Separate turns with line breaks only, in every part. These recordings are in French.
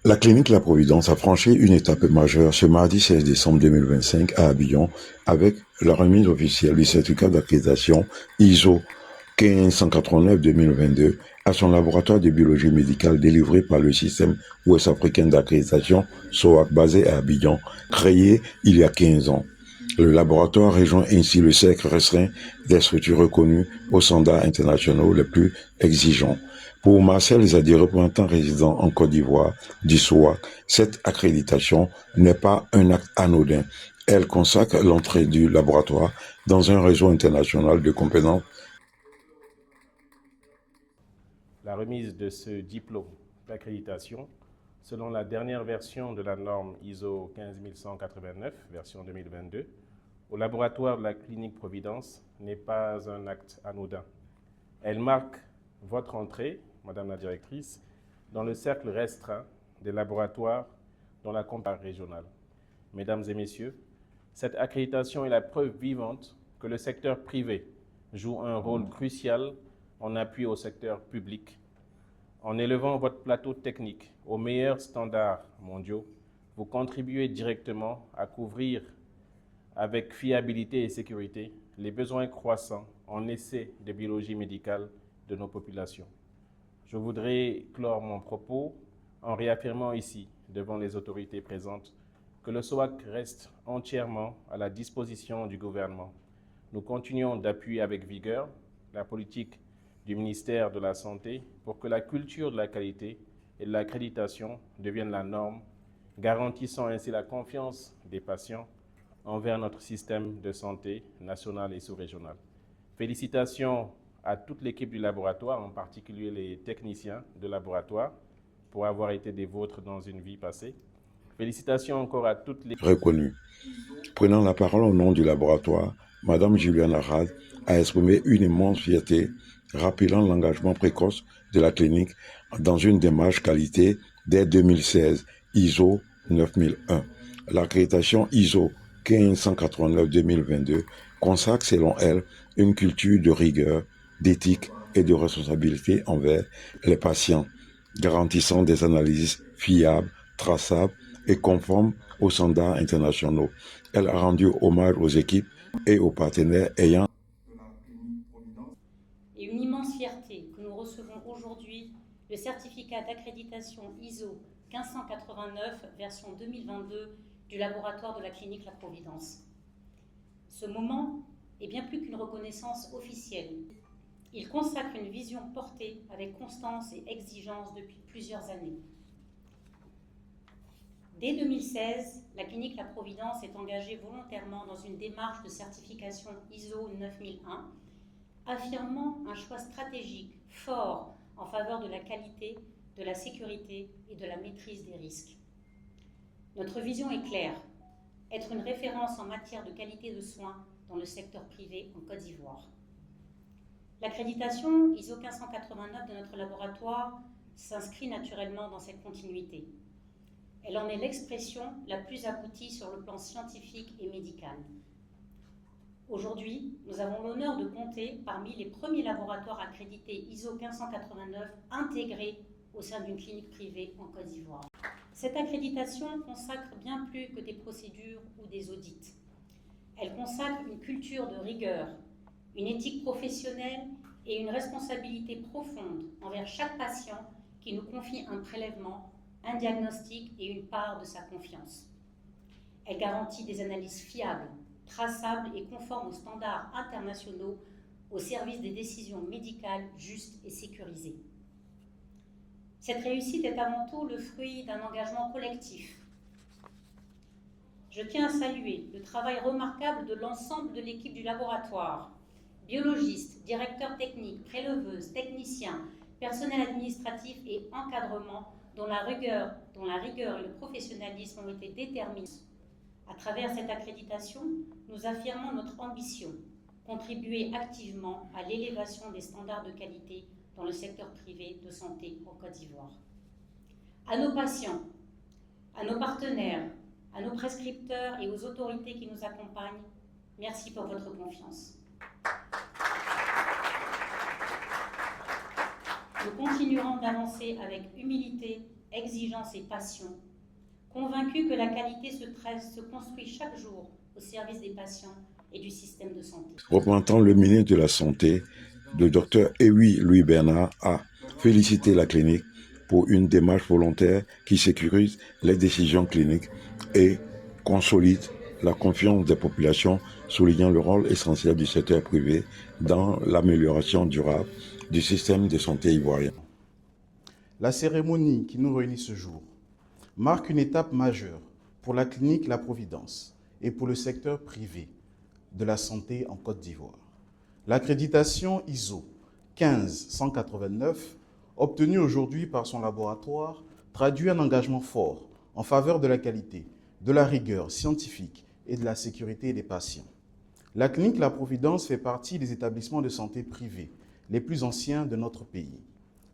La clinique La Providence a franchi une étape majeure ce mardi 16 décembre 2025 à Abidjan avec la remise officielle du certificat d'accréditation ISO 1589-2022 à son laboratoire de biologie médicale délivré par le système ouest-africain d'accréditation SOAC basé à Abidjan, créé il y a 15 ans. Le laboratoire rejoint ainsi le cercle restreint des structures reconnues aux standards internationaux les plus exigeants. Pour Marcel Zadi, représentant résident en Côte d'Ivoire du SOAC, cette accréditation n'est pas un acte anodin. Elle consacre l'entrée du laboratoire dans un réseau international de compétences.
La remise de ce diplôme d'accréditation, selon la dernière version de la norme ISO 15189, version 2022, au laboratoire de la clinique Providence n'est pas un acte anodin. Elle marque votre entrée, Madame la Directrice, dans le cercle restreint des laboratoires dans la compagnie régionale. Mesdames et Messieurs, cette accréditation est la preuve vivante que le secteur privé joue un rôle crucial en appui au secteur public. En élevant votre plateau technique aux meilleurs standards mondiaux, vous contribuez directement à couvrir avec fiabilité et sécurité les besoins croissants en essais de biologie médicale de nos populations. Je voudrais clore mon propos en réaffirmant ici, devant les autorités présentes, que le SOAC reste entièrement à la disposition du gouvernement. Nous continuons d'appuyer avec vigueur la politique du ministère de la Santé pour que la culture de la qualité et de l'accréditation devienne la norme, garantissant ainsi la confiance des patients envers notre système de santé national et sous-régional. Félicitations à toute l'équipe du laboratoire, en particulier les techniciens de laboratoire, pour avoir été des vôtres dans une vie passée. Félicitations encore à toutes les...
Reconnues. Prenant la parole au nom du laboratoire, Madame Juliane Arad a exprimé une immense fierté, rappelant l'engagement précoce de la clinique dans une démarche qualité dès 2016, ISO 9001. L'accréditation ISO 1589-2022 consacre selon elle une culture de rigueur, d'éthique et de responsabilité envers les patients, garantissant des analyses fiables, traçables et conformes aux standards internationaux. Elle a rendu hommage aux équipes et aux partenaires ayant
et une immense fierté que nous recevons aujourd'hui le certificat d'accréditation ISO 1589 version 2022 du laboratoire de la clinique La Providence. Ce moment est bien plus qu'une reconnaissance officielle. Il consacre une vision portée avec constance et exigence depuis plusieurs années. Dès 2016, la clinique La Providence est engagée volontairement dans une démarche de certification ISO 9001, affirmant un choix stratégique fort en faveur de la qualité, de la sécurité et de la maîtrise des risques. Notre vision est claire, être une référence en matière de qualité de soins dans le secteur privé en Côte d'Ivoire. L'accréditation ISO 1589 de notre laboratoire s'inscrit naturellement dans cette continuité. Elle en est l'expression la plus aboutie sur le plan scientifique et médical. Aujourd'hui, nous avons l'honneur de compter parmi les premiers laboratoires accrédités ISO 1589 intégrés au sein d'une clinique privée en Côte d'Ivoire. Cette accréditation consacre bien plus que des procédures ou des audits. Elle consacre une culture de rigueur, une éthique professionnelle et une responsabilité profonde envers chaque patient qui nous confie un prélèvement, un diagnostic et une part de sa confiance. Elle garantit des analyses fiables, traçables et conformes aux standards internationaux au service des décisions médicales justes et sécurisées. Cette réussite est avant tout le fruit d'un engagement collectif. Je tiens à saluer le travail remarquable de l'ensemble de l'équipe du laboratoire, biologistes, directeurs techniques, préleveuses, techniciens, personnel administratif et encadrement dont la rigueur et le professionnalisme ont été déterminés. À travers cette accréditation, nous affirmons notre ambition, contribuer activement à l'élévation des standards de qualité dans le secteur privé de santé en Côte d'Ivoire. À nos patients, à nos partenaires, à nos prescripteurs et aux autorités qui nous accompagnent, merci pour votre confiance. Nous continuerons d'avancer avec humilité exigence et passion, convaincu que la qualité se construit chaque jour au service des patients et du système de santé.
Représentant le ministre de la Santé, le Dr Ewi Louis Bernard a félicité la clinique pour une démarche volontaire qui sécurise les décisions cliniques et consolide la confiance des populations, soulignant le rôle essentiel du secteur privé dans l'amélioration durable du système de santé ivoirien.
La cérémonie qui nous réunit ce jour marque une étape majeure pour la clinique La Providence et pour le secteur privé de la santé en Côte d'Ivoire. L'accréditation ISO 15189, obtenue aujourd'hui par son laboratoire, traduit un engagement fort en faveur de la qualité, de la rigueur scientifique et de la sécurité des patients. La clinique La Providence fait partie des établissements de santé privés les plus anciens de notre pays.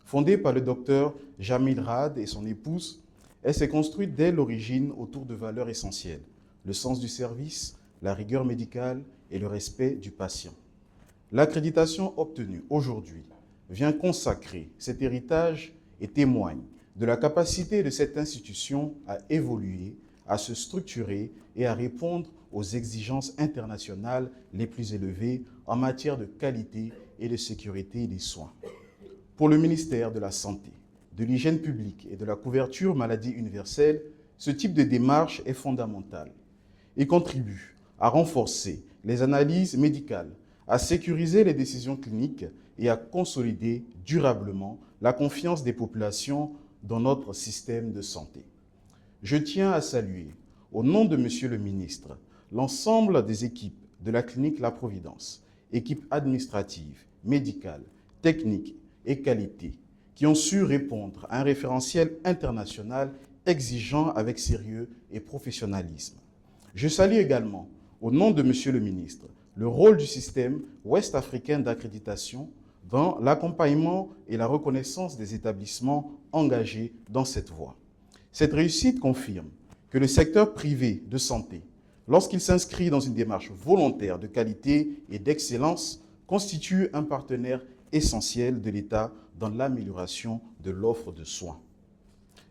Fondée par le docteur Jamil Rad et son épouse, elle s'est construite dès l'origine autour de valeurs essentielles, le sens du service, la rigueur médicale et le respect du patient. L'accréditation obtenue aujourd'hui vient consacrer cet héritage et témoigne de la capacité de cette institution à évoluer, à se structurer et à répondre aux exigences internationales les plus élevées en matière de qualité et de sécurité des soins. Pour le ministère de la Santé, de l'Hygiène publique et de la couverture maladie universelle, ce type de démarche est fondamental et contribue à renforcer les analyses médicales, à sécuriser les décisions cliniques et à consolider durablement la confiance des populations dans notre système de santé. Je tiens à saluer, au nom de Monsieur le ministre, l'ensemble des équipes de la clinique La Providence, équipes administratives, médicales, techniques et qualité, qui ont su répondre à un référentiel international exigeant avec sérieux et professionnalisme. Je salue également, au nom de Monsieur le ministre, le rôle du système ouest-africain d'accréditation dans l'accompagnement et la reconnaissance des établissements engagés dans cette voie. Cette réussite confirme que le secteur privé de santé, lorsqu'il s'inscrit dans une démarche volontaire de qualité et d'excellence, constitue un partenaire essentiel de l'État dans l'amélioration de l'offre de soins.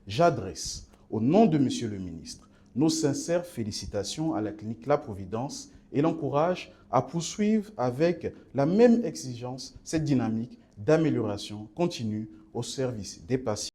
J'adresse, au nom de Monsieur le ministre, nos sincères félicitations à la clinique La Providence et l'encourage à poursuivre avec la même exigence cette dynamique d'amélioration continue au service des patients.